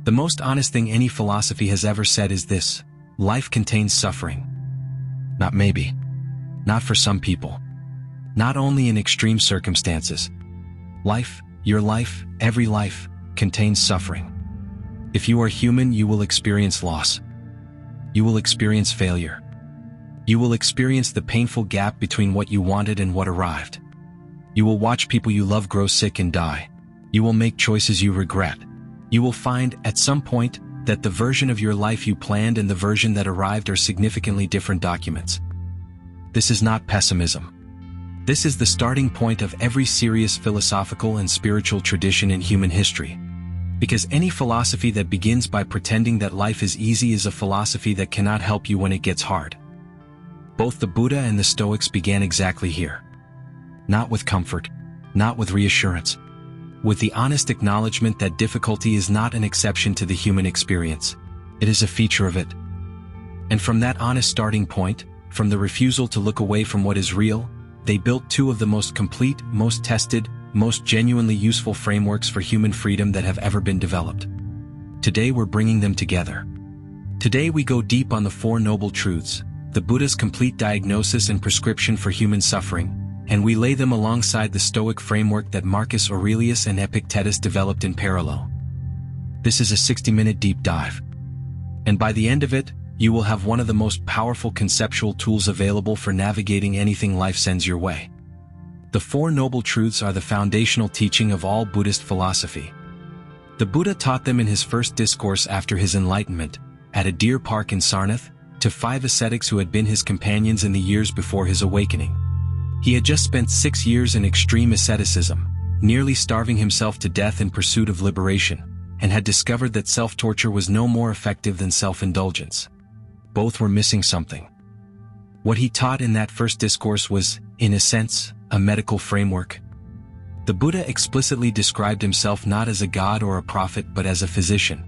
The most honest thing any philosophy has ever said is this: life contains suffering. Not maybe. Not for some people. Not only in extreme circumstances. Life, your life, every life, contains suffering. If you are human, you will experience loss. You will experience failure. You will experience the painful gap between what you wanted and what arrived. You will watch people you love grow sick and die. You will make choices you regret. You will find, at some point, that the version of your life you planned and the version that arrived are significantly different documents. This is not pessimism. This is the starting point of every serious philosophical and spiritual tradition in human history. Because any philosophy that begins by pretending that life is easy is a philosophy that cannot help you when it gets hard. Both the Buddha and the Stoics began exactly here. Not with comfort, not with reassurance, with the honest acknowledgement that difficulty is not an exception to the human experience. It is a feature of it. And from that honest starting point, from the refusal to look away from what is real, they built two of the most complete, most tested, most genuinely useful frameworks for human freedom that have ever been developed. Today we're bringing them together. Today we go deep on the Four Noble Truths, the Buddha's complete diagnosis and prescription for human suffering, and we lay them alongside the Stoic framework that Marcus Aurelius and Epictetus developed in parallel. This is a 60-minute deep dive. And by the end of it, you will have one of the most powerful conceptual tools available for navigating anything life sends your way. The Four Noble Truths are the foundational teaching of all Buddhist philosophy. The Buddha taught them in his first discourse after his enlightenment, at a deer park in Sarnath, to 5 ascetics who had been his companions in the years before his awakening. He had just spent 6 years in extreme asceticism, nearly starving himself to death in pursuit of liberation, and had discovered that self-torture was no more effective than self-indulgence. Both were missing something. What he taught in that first discourse was, in a sense, a medical framework. The Buddha explicitly described himself not as a god or a prophet but as a physician.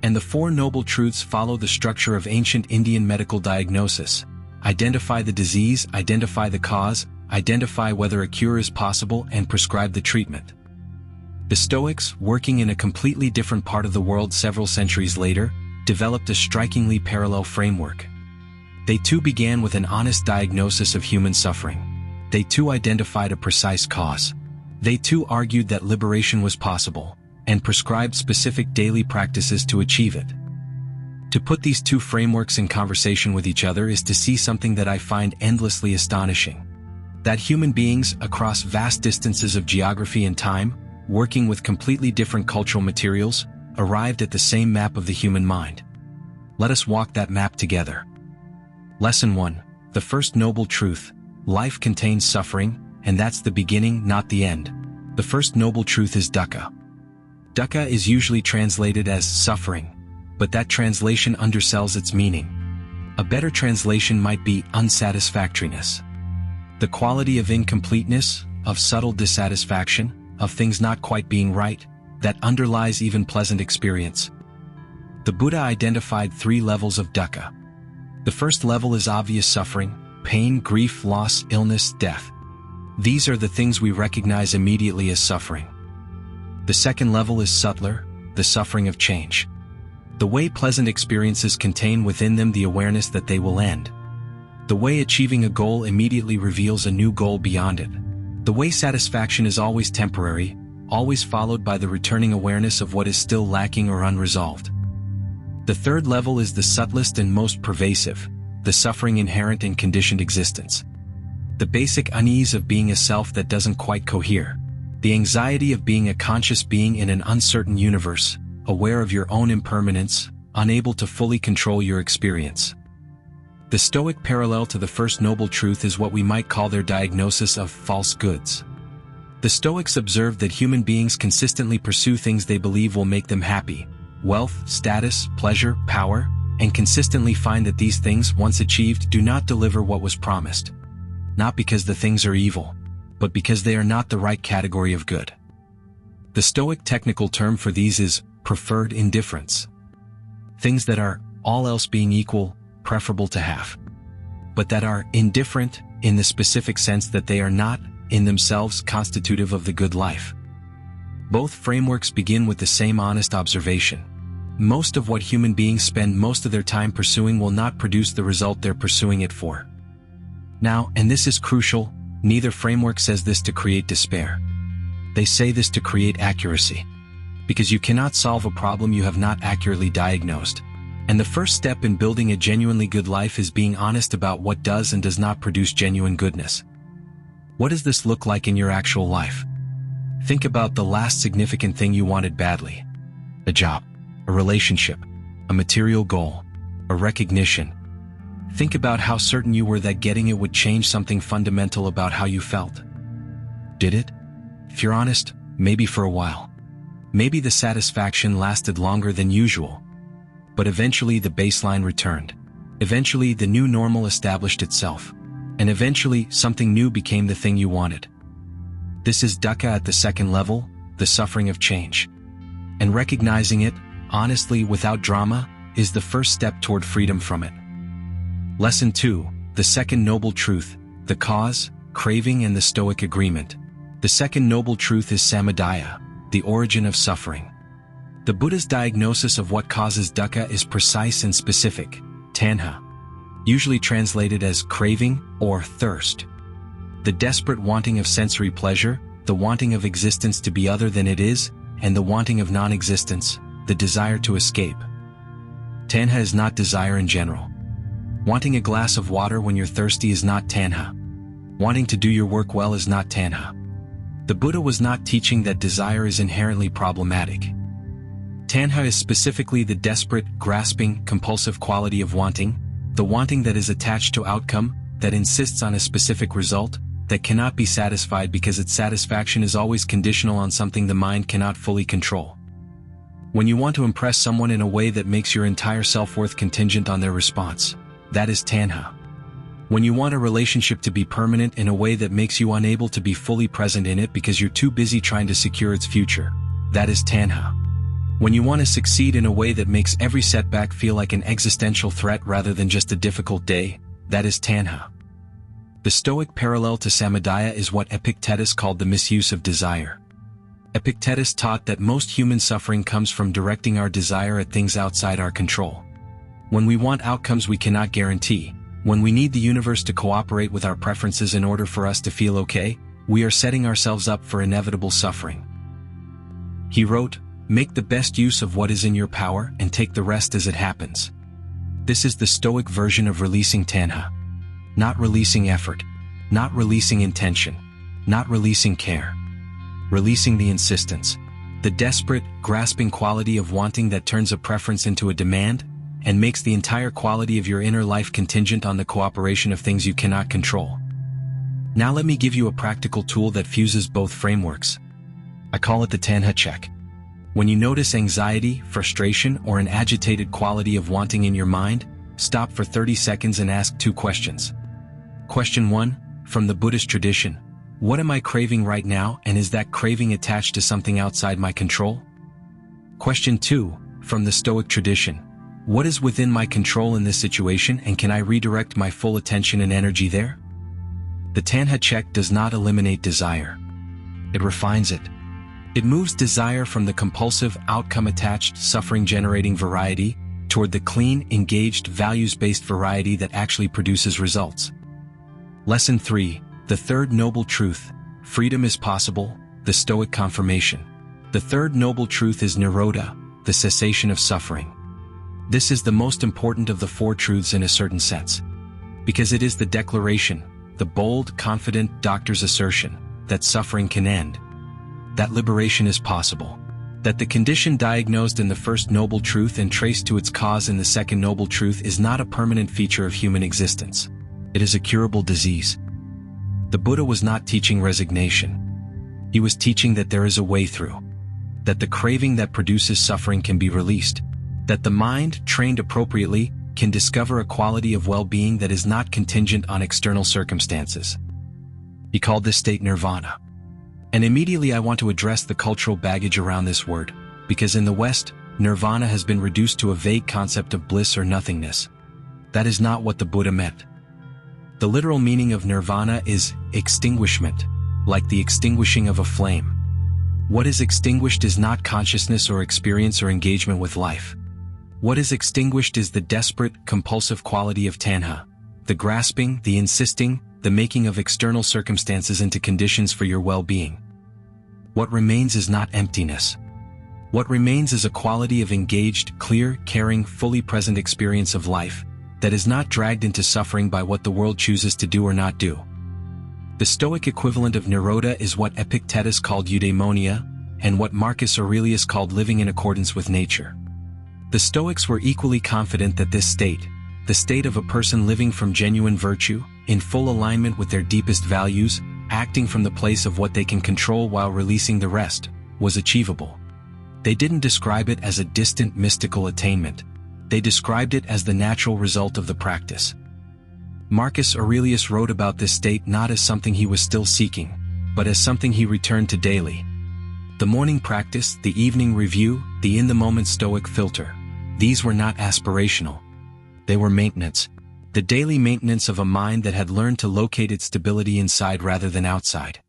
And the Four Noble Truths follow the structure of ancient Indian medical diagnosis. Identify the disease, identify the cause, identify whether a cure is possible, and prescribe the treatment. The Stoics, working in a completely different part of the world several centuries later, developed a strikingly parallel framework. They too began with an honest diagnosis of human suffering. They too identified a precise cause. They too argued that liberation was possible, and prescribed specific daily practices to achieve it. To put these two frameworks in conversation with each other is to see something that I find endlessly astonishing. That human beings, across vast distances of geography and time, working with completely different cultural materials, arrived at the same map of the human mind. Let us walk that map together. Lesson 1. The first noble truth. Life contains suffering, and that's the beginning, not the end. The first noble truth is dukkha. Dukkha is usually translated as suffering, but that translation undersells its meaning. A better translation might be unsatisfactoriness. The quality of incompleteness, of subtle dissatisfaction, of things not quite being right, that underlies even pleasant experience. The Buddha identified 3 levels of dukkha. The first level is obvious suffering, pain, grief, loss, illness, death. These are the things we recognize immediately as suffering. The second level is subtler, the suffering of change. The way pleasant experiences contain within them the awareness that they will end. The way achieving a goal immediately reveals a new goal beyond it. The way satisfaction is always temporary, always followed by the returning awareness of what is still lacking or unresolved. The third level is the subtlest and most pervasive, the suffering inherent in conditioned existence. The basic unease of being a self that doesn't quite cohere. The anxiety of being a conscious being in an uncertain universe, aware of your own impermanence, unable to fully control your experience. The Stoic parallel to the first noble truth is what we might call their diagnosis of false goods. The Stoics observed that human beings consistently pursue things they believe will make them happy, wealth, status, pleasure, power, and consistently find that these things, once achieved, do not deliver what was promised. Not because the things are evil, but because they are not the right category of good. The Stoic technical term for these is preferred indifference. Things that are, all else being equal, preferable to have. But that are indifferent in the specific sense that they are not, in themselves, constitutive of the good life. Both frameworks begin with the same honest observation. most of what human beings spend most of their time pursuing will not produce the result they're pursuing it for. Now, and this is crucial, neither framework says this to create despair. They say this to create accuracy. Because you cannot solve a problem you have not accurately diagnosed. And the first step in building a genuinely good life is being honest about what does and does not produce genuine goodness. What does this look like in your actual life? Think about the last significant thing you wanted badly. A job, a relationship, a material goal, a recognition. Think about how certain you were that getting it would change something fundamental about how you felt. Did it? If you're honest, maybe for a while. Maybe the satisfaction lasted longer than usual. But eventually the baseline returned. Eventually the new normal established itself. And eventually something new became the thing you wanted. This is dukkha at the second level, the suffering of change. And recognizing it, honestly without drama, is the first step toward freedom from it. Lesson 2, the second noble truth, the cause, craving and the Stoic agreement. The second noble truth is samadaya, the origin of suffering. The Buddha's diagnosis of what causes dukkha is precise and specific, tanha, usually translated as craving or thirst. The desperate wanting of sensory pleasure, the wanting of existence to be other than it is, and the wanting of non-existence, the desire to escape. Tanha is not desire in general. Wanting a glass of water when you're thirsty is not tanha. Wanting to do your work well is not tanha. The Buddha was not teaching that desire is inherently problematic. Tanha is specifically the desperate, grasping, compulsive quality of wanting, the wanting that is attached to outcome, that insists on a specific result, that cannot be satisfied because its satisfaction is always conditional on something the mind cannot fully control. When you want to impress someone in a way that makes your entire self-worth contingent on their response, that is tanha. When you want a relationship to be permanent in a way that makes you unable to be fully present in it because you're too busy trying to secure its future, that is tanha. When you want to succeed in a way that makes every setback feel like an existential threat rather than just a difficult day, that is tanha. The Stoic parallel to samadaya is what Epictetus called the misuse of desire. Epictetus taught that most human suffering comes from directing our desire at things outside our control. When we want outcomes we cannot guarantee, when we need the universe to cooperate with our preferences in order for us to feel okay, we are setting ourselves up for inevitable suffering. He wrote, "Make the best use of what is in your power and take the rest as it happens." This is the Stoic version of releasing tanha. Not releasing effort, not releasing intention, not releasing care. Releasing the insistence, the desperate, grasping quality of wanting that turns a preference into a demand, and makes the entire quality of your inner life contingent on the cooperation of things you cannot control. Now let me give you a practical tool that fuses both frameworks. I call it the tanha check. When you notice anxiety, frustration, or an agitated quality of wanting in your mind, stop for 30 seconds and ask 2 questions. Question 1, from the Buddhist tradition, what am I craving right now, and is that craving attached to something outside my control? Question 2, from the Stoic tradition, what is within my control in this situation and can I redirect my full attention and energy there? The tanha check does not eliminate desire. It refines it. It moves desire from the compulsive, outcome-attached, suffering-generating variety toward the clean, engaged, values-based variety that actually produces results. Lesson 3, the third noble truth, freedom is possible, the Stoic confirmation. The third noble truth is nirodha, the cessation of suffering. This is the most important of the 4 truths in a certain sense. Because it is the declaration, the bold, confident doctor's assertion, that suffering can end. That liberation is possible. That the condition diagnosed in the first noble truth and traced to its cause in the second noble truth is not a permanent feature of human existence. It is a curable disease. The Buddha was not teaching resignation. He was teaching that there is a way through. That the craving that produces suffering can be released. That the mind, trained appropriately, can discover a quality of well-being that is not contingent on external circumstances. He called this state nirvana. And immediately I want to address the cultural baggage around this word, because in the West, nirvana has been reduced to a vague concept of bliss or nothingness. That is not what the Buddha meant. The literal meaning of nirvana is extinguishment, like the extinguishing of a flame. What is extinguished is not consciousness or experience or engagement with life. What is extinguished is the desperate, compulsive quality of tanha, the grasping, the insisting, the making of external circumstances into conditions for your well-being. What remains is not emptiness. What remains is a quality of engaged, clear, caring, fully present experience of life that is not dragged into suffering by what the world chooses to do or not do. The Stoic equivalent of nirodha is what Epictetus called eudaimonia, and what Marcus Aurelius called living in accordance with nature. The Stoics were equally confident that this state, the state of a person living from genuine virtue, in full alignment with their deepest values, acting from the place of what they can control while releasing the rest, was achievable. They didn't describe it as a distant mystical attainment. They described it as the natural result of the practice. Marcus Aurelius wrote about this state not as something he was still seeking, but as something he returned to daily. The morning practice, the evening review, the in-the-moment Stoic filter, these were not aspirational. They were maintenance, the daily maintenance of a mind that had learned to locate its stability inside rather than outside.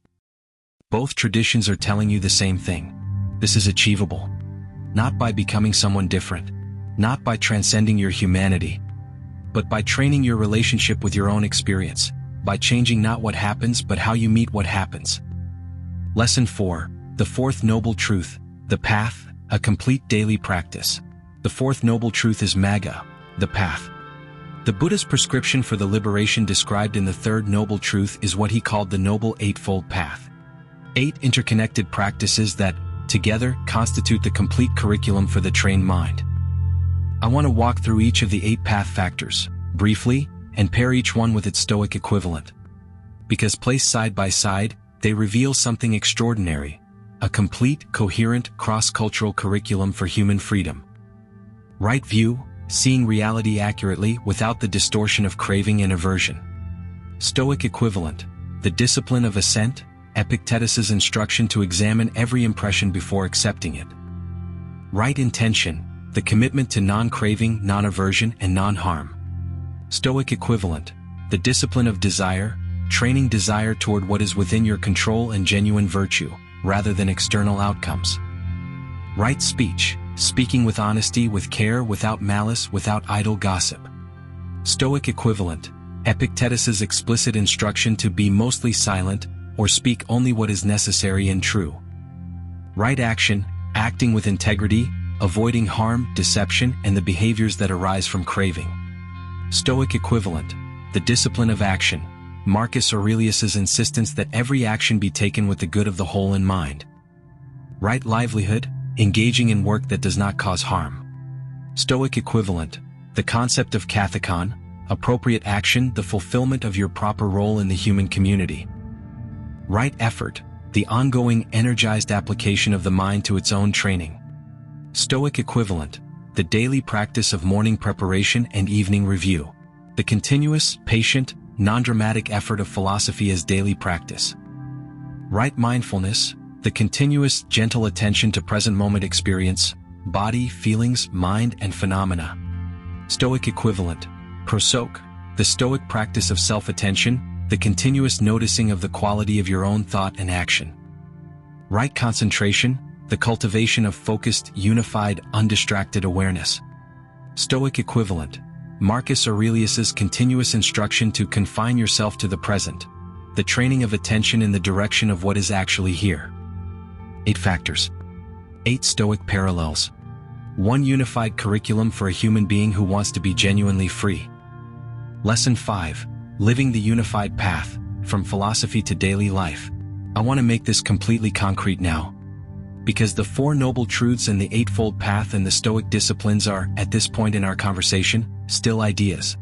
Both traditions are telling you the same thing. This is achievable. Not by becoming someone different, not by transcending your humanity, but by training your relationship with your own experience, by changing not what happens but how you meet what happens. Lesson 4, the fourth noble truth, the path, a complete daily practice. The fourth noble truth is magga, the path. The Buddha's prescription for the liberation described in the third noble truth is what he called the Noble Eightfold Path. 8 interconnected practices that, together, constitute the complete curriculum for the trained mind. I want to walk through each of the 8 path factors, briefly, and pair each one with its Stoic equivalent. Because placed side by side, they reveal something extraordinary, a complete, coherent, cross-cultural curriculum for human freedom. Right view, seeing reality accurately without the distortion of craving and aversion. Stoic equivalent, the discipline of assent, Epictetus's instruction to examine every impression before accepting it. Right intention, the commitment to non-craving, non-aversion, and non-harm. Stoic equivalent, the discipline of desire, training desire toward what is within your control and genuine virtue, rather than external outcomes. Right speech, speaking with honesty, with care, without malice, without idle gossip. Stoic equivalent, Epictetus's explicit instruction to be mostly silent, or speak only what is necessary and true. Right action, acting with integrity, avoiding harm, deception, and the behaviors that arise from craving. Stoic equivalent, the discipline of action, Marcus Aurelius's insistence that every action be taken with the good of the whole in mind. Right livelihood, engaging in work that does not cause harm. Stoic equivalent, the concept of kathekon, appropriate action, the fulfillment of your proper role in the human community. Right effort, the ongoing, energized application of the mind to its own training. Stoic equivalent, the daily practice of morning preparation and evening review. The continuous, patient, non-dramatic effort of philosophy as daily practice. Right mindfulness, the continuous, gentle attention to present moment experience, body, feelings, mind, and phenomena. Stoic equivalent, prosok, the Stoic practice of self-attention, the continuous noticing of the quality of your own thought and action. Right concentration, the cultivation of focused, unified, undistracted awareness. Stoic equivalent, Marcus Aurelius's continuous instruction to confine yourself to the present, the training of attention in the direction of what is actually here. 8 factors. 8 Stoic parallels. 1 unified curriculum for a human being who wants to be genuinely free. Lesson 5. Living the unified path, from philosophy to daily life. I want to make this completely concrete now. Because the 4 noble truths and the eightfold path and the Stoic disciplines are, at this point in our conversation, still ideas.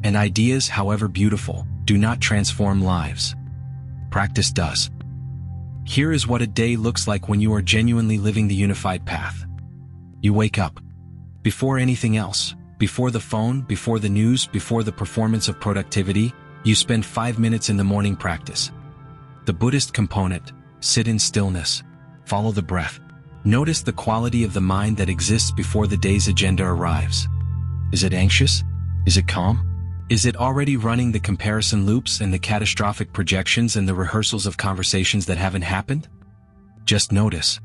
And ideas, however beautiful, do not transform lives. Practice does. Here is what a day looks like when you are genuinely living the unified path. You wake up. Before anything else, before the phone, before the news, before the performance of productivity, you spend 5 minutes in the morning practice. The Buddhist component, sit in stillness. Follow the breath. Notice the quality of the mind that exists before the day's agenda arrives. Is it anxious? Is it calm? Is it already running the comparison loops and the catastrophic projections and the rehearsals of conversations that haven't happened? Just notice.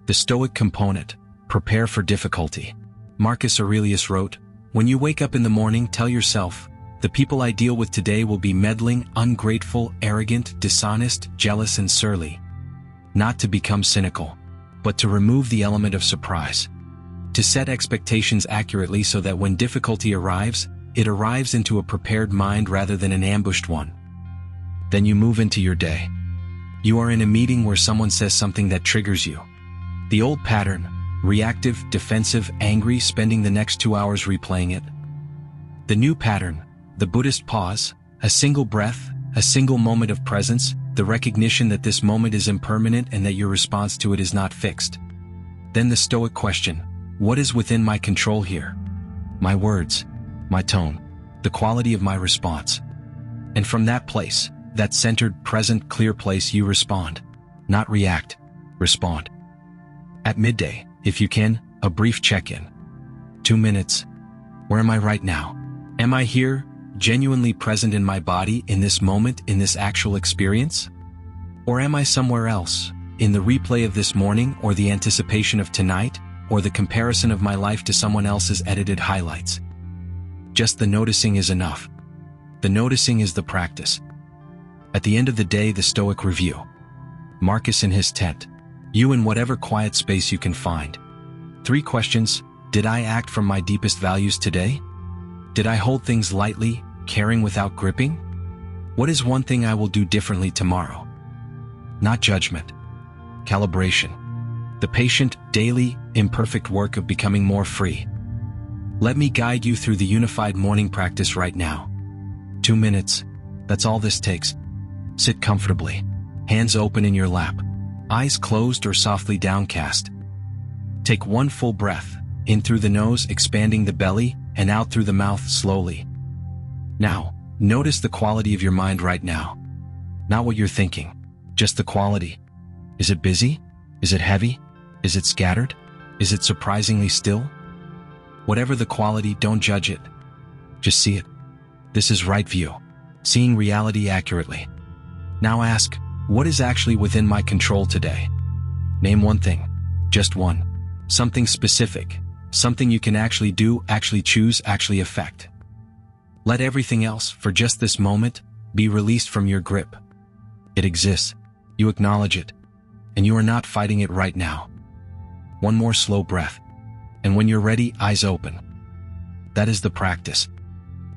The Stoic component, prepare for difficulty. Marcus Aurelius wrote, "When you wake up in the morning, tell yourself, the people I deal with today will be meddling, ungrateful, arrogant, dishonest, jealous, and surly." Not to become cynical, but to remove the element of surprise. To set expectations accurately so that when difficulty arrives, it arrives into a prepared mind rather than an ambushed one. Then you move into your day. You are in a meeting where someone says something that triggers you. The old pattern, reactive, defensive, angry, spending the next 2 hours replaying it. The new pattern, the Buddhist pause, a single breath, a single moment of presence, the recognition that this moment is impermanent and that your response to it is not fixed. Then the Stoic question, what is within my control here? My words, my tone, the quality of my response. And from that place, that centered, present, clear place, you respond. Not react, respond. At midday, if you can, a brief check-in. 2 minutes. Where am I right now? Am I here, genuinely present in my body, in this moment, in this actual experience? Or am I somewhere else, in the replay of this morning, or the anticipation of tonight, or the comparison of my life to someone else's edited highlights? Just the noticing is enough. The noticing is the practice. At the end of the day, the Stoic review. Marcus in his tent. You in whatever quiet space you can find. 3 questions. Did I act from my deepest values today? Did I hold things lightly, caring without gripping? What is one thing I will do differently tomorrow? Not judgment. Calibration. The patient, daily, imperfect work of becoming more free. Let me guide you through the unified morning practice right now. 2 minutes. That's all this takes. Sit comfortably. Hands open in your lap. Eyes closed or softly downcast. Take 1 full breath, in through the nose, expanding the belly, and out through the mouth slowly. Now, notice the quality of your mind right now. Not what you're thinking, just the quality. Is it busy? Is it heavy? Is it scattered? Is it surprisingly still? Whatever the quality, don't judge it. Just see it. This is right view. Seeing reality accurately. Now ask, what is actually within my control today? Name one thing. Just one. Something specific. Something you can actually do, actually choose, actually affect. Let everything else, for just this moment, be released from your grip. It exists. You acknowledge it. And you are not fighting it right now. 1 more slow breath. And when you're ready, eyes open. That is the practice.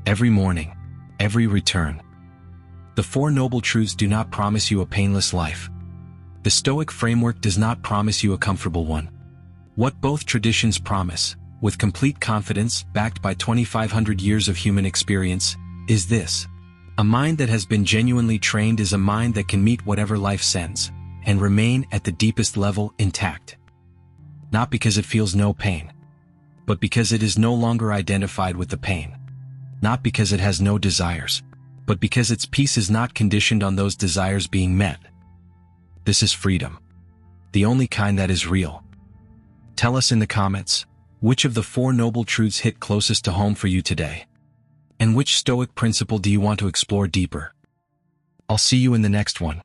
Every morning, every return. The 4 Noble Truths do not promise you a painless life. The Stoic framework does not promise you a comfortable one. What both traditions promise, with complete confidence, backed by 2,500 years of human experience, is this. A mind that has been genuinely trained is a mind that can meet whatever life sends, and remain at the deepest level intact. Not because it feels no pain, but because it is no longer identified with the pain. Not because it has no desires, but because its peace is not conditioned on those desires being met. This is freedom. The only kind that is real. Tell us in the comments, which of the 4 Noble Truths hit closest to home for you today? And which Stoic principle do you want to explore deeper? I'll see you in the next one.